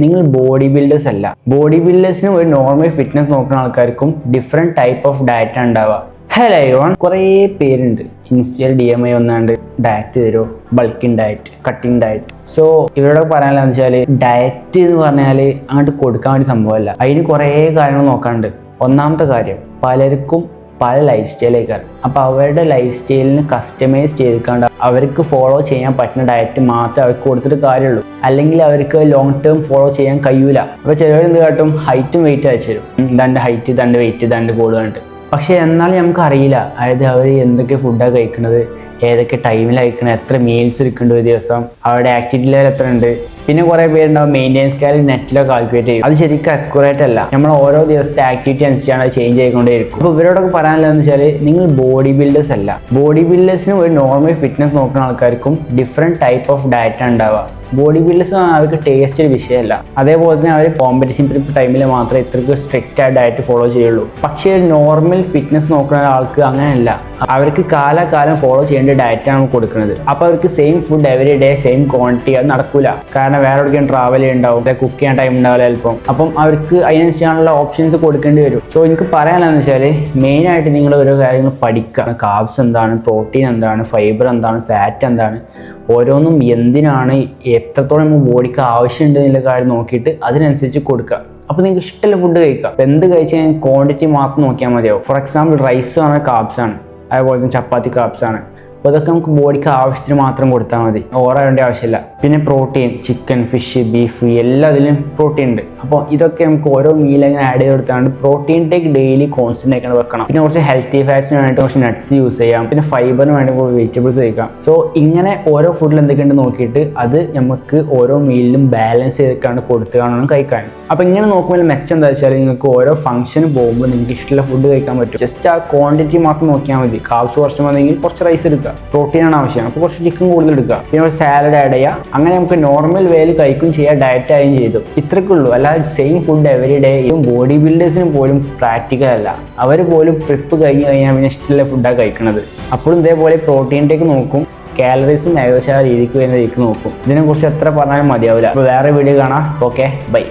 നിങ്ങൾ body builders അല്ല. Body ബിൽഡേഴ്സിനും ഒരു നോർമൽ ഫിറ്റ്നസ് നോക്കുന്ന ആൾക്കാർക്കും ഡിഫറെൻറ്റ് ടൈപ്പ് ഓഫ് ഡയറ്റ് ഉണ്ടാവുക. ഹലോ എവരിവൺ, കുറേ പേരുണ്ട് ഇൻസ്റ്റയിൽ DM വന്നാണ്ട് ഡയറ്റ് തരുമോ, bulking diet, cutting diet. So ഇവരോടൊക്കെ പറയാനുള്ളതെന്ന് വെച്ചാൽ ഡയറ്റ് എന്ന് പറഞ്ഞാൽ അങ്ങോട്ട് കൊടുക്കാൻ വേണ്ടി സംഭവമല്ല. അതിന് കുറേ കാര്യങ്ങൾ നോക്കാണ്ട്. ഒന്നാമത്തെ കാര്യം, പലർക്കും പല ലൈഫ് സ്റ്റൈലേക്കാണ്. അപ്പോൾ അവരുടെ ലൈഫ് സ്റ്റൈലിന് കസ്റ്റമൈസ് ചെയ്തിക്കാണ്ട് അവർക്ക് ഫോളോ ചെയ്യാൻ പറ്റുന്ന ഡയറ്റ് മാത്രമേ അവർക്ക് കൊടുത്തിട്ട് കാര്യമുള്ളൂ. അല്ലെങ്കിൽ അവർക്ക് ലോങ് ടേം ഫോളോ ചെയ്യാൻ കഴിയൂല. അപ്പോൾ ചിലവർ എന്ത് കാട്ടും, ഹൈറ്റും വെയിറ്റ് അയച്ചു തരും. ഇതാണ്ട് ഹൈറ്റ്, ഇതാണ്ട് വെയിറ്റ്, ഇതാണ്ട് ഗോൾ കണ്ടിട്ട്. പക്ഷേ എന്നാലും നമുക്ക് അറിയില്ല അതായത് അവർ എന്തൊക്കെ ഫുഡാണ് കഴിക്കുന്നത്, ഏതൊക്കെ ടൈമിൽ കഴിക്കണം, എത്ര മീൽസ് എടുക്കേണ്ട ഒരു ദിവസം, അവരുടെ ആക്ടിവിറ്റി ലെവൽ എത്ര ഉണ്ട്. പിന്നെ കുറേ പേരുണ്ടാവും മെയിൻ്റെനൻസ് കാര്യം നെറ്റിലോ കാൽക്കുലേറ്റ് ചെയ്യും. അത് ശരിക്കും അക്യുറേറ്റ് അല്ല. നമ്മൾ ഓരോ ദിവസത്തെ ആക്ടിവിറ്റി അനുസരിച്ചാണ് അത് ചേഞ്ച് ചെയ്തുകൊണ്ടേയിരിക്കും. അപ്പോൾ ഇവരോടൊക്കെ പറയാനുള്ളതെന്ന് വെച്ചാൽ നിങ്ങൾ ബോഡി ബിൽഡേഴ്സ് അല്ല. ബോഡി ബിൽഡേഴ്സിനും ഒരു നോർമൽ ഫിറ്റ്നസ് നോക്കുന്ന ആൾക്കാർക്കും ഡിഫറെൻറ്റ് ടൈപ്പ് ഓഫ് ഡയറ്റ് ഉണ്ടാവുക. ബോഡി ബിൽഡേഴ്സ് അവർക്ക് ടേസ്റ്റ് ഒരു വിഷയമല്ല. അതേപോലെ തന്നെ അവർ കോമ്പറ്റീഷൻ ടൈമിൽ മാത്രമേ ഇത്രയ്ക്ക് സ്ട്രിക്റ്റ് ആയ ഡയറ്റ് ഫോളോ ചെയ്യുള്ളൂ. പക്ഷേ നോർമൽ ഫിറ്റ്നസ് നോക്കുന്ന ആൾക്ക് അങ്ങനെയല്ല. അവർക്ക് കാലാകാലം ഫോളോ ചെയ്യേണ്ട ഡയറ്റാണ് കൊടുക്കുന്നത്. അപ്പോൾ അവർക്ക് same food every day same quantity അത് നടക്കില്ല. കാരണം വേറെ എവിടേക്കും ട്രാവൽ ഉണ്ടാവും, കുക്ക് ചെയ്യാൻ ടൈം ഉണ്ടാവില്ല ചിലപ്പം. അപ്പം അവർക്ക് അതിനനുസരിച്ചുള്ള ഓപ്ഷൻസ് കൊടുക്കേണ്ടി വരും. സോ എനിക്ക് പറയാനുള്ളതെന്ന് വെച്ചാൽ മെയിനായിട്ട് നിങ്ങൾ ഓരോ കാര്യങ്ങൾ പഠിക്കുക. കാർബ്സ് എന്താണ്, പ്രോട്ടീൻ എന്താണ്, ഫൈബർ എന്താണ്, ഫാറ്റ് എന്താണ്, ഓരോന്നും എന്തിനാണ്, എത്രത്തോളം നമ്മൾ ബോഡിക്ക് ആവശ്യമുണ്ട് എന്നുള്ള കാര്യം നോക്കിയിട്ട് അതിനനുസരിച്ച് കൊടുക്കുക. അപ്പോൾ നിങ്ങൾക്ക് ഇഷ്ടമുള്ള ഫുഡ് കഴിക്കുക. എന്ത് കഴിച്ച് കഴിഞ്ഞാൽ ക്വാണ്ടിറ്റി മാത്രം നോക്കിയാൽ മതിയാവും. ഫോർ എക്സാമ്പിൾ റൈസ് ആണ് കാർബ്സാണ്, അതുപോലെ തന്നെ ചപ്പാത്തി കാർബ്സാണ്. അപ്പോൾ അതൊക്കെ നമുക്ക് ബോഡിക്ക് ആവശ്യത്തിന് മാത്രം കൊടുത്താൽ മതി, ഓവറാവേണ്ട ആവശ്യമില്ല. പിന്നെ പ്രോട്ടീൻ, ചിക്കൻ, ഫിഷ്, ബീഫ് എല്ലാത്തിലും പ്രോട്ടീൻ ഉണ്ട്. അപ്പോൾ ഇതൊക്കെ നമുക്ക് ഓരോ മീൽ അങ്ങനെ ആഡ് ചെയ്ത് കൊടുത്താണ്ട് പ്രോട്ടീൻ ടേക്ക് ഡെയിലി കോൺസ്റ്റൻ്റ് ആയിട്ട് വെക്കണം. പിന്നെ കുറച്ച് ഹെൽത്തി ഫാറ്റ്സിന് വേണ്ടിയിട്ട് കുറച്ച് നട്ട്സ് യൂസ് ചെയ്യാം. പിന്നെ ഫൈബറിന് വേണ്ടി വെജിറ്റബിൾസ് കഴിക്കാം. സോ ഇങ്ങനെ ഓരോ ഫുഡിൽ എന്തൊക്കെയുണ്ട് നോക്കിയിട്ട് അത് നമുക്ക് ഓരോ മീലിലും ബാലൻസ് ചെയ്തിട്ടാണ് കൊടുത്തുകാണണം കഴിക്കാൻ. അപ്പോൾ ഇങ്ങനെ നോക്കുമ്പോൾ മെച്ചം എന്താ വെച്ചാൽ നിങ്ങൾക്ക് ഓരോ ഫംഗ്ഷന് പോകുമ്പോൾ നിങ്ങൾക്ക് ഇഷ്ടമുള്ള ഫുഡ് കഴിക്കാൻ പറ്റും. ജസ്റ്റ് ആ ക്വാണ്ടിറ്റി മാത്രം നോക്കിയാൽ മതി. കാർബ്സ് കുറച്ച് മതിയെങ്കിൽ കുറച്ച് റൈസ് എടുക്കുക, പ്രോട്ടീനാണ് ആവശ്യം, അപ്പോൾ കുറച്ച് ചിക്കൻ കൂടുതൽ എടുക്കുക, പിന്നെ ഒരു സാലഡ് ആഡ് ചെയ്യുക. അങ്ങനെ നമുക്ക് നോർമൽ വേയിൽ കഴിക്കും ചെയ്യാം, ഡയറ്റ് ആയും ചെയ്തു. ഇത്രയ്ക്കുള്ളൂ. അല്ലാതെ same food every day. Body ബിൽഡേഴ്സിന് പോലും പ്രാക്ടിക്കൽ അല്ല. അവർ പോലും ട്രിപ്പ് കഴിഞ്ഞ് കഴിഞ്ഞാൽ പിന്നെ ഇഷ്ടമുള്ള ഫുഡാണ് കഴിക്കുന്നത്. അപ്പോഴും ഇതേപോലെ പ്രോട്ടീനിലേക്ക് നോക്കും, കാലറീസും ഏകദേശം ആ രീതിക്ക് വരുന്ന രീതിക്ക് നോക്കും. ഇതിനെക്കുറിച്ച് എത്ര പറഞ്ഞാലും മതിയാവില്ല. അപ്പോൾ വേറെ വീഡിയോ കാണാം. Okay, by.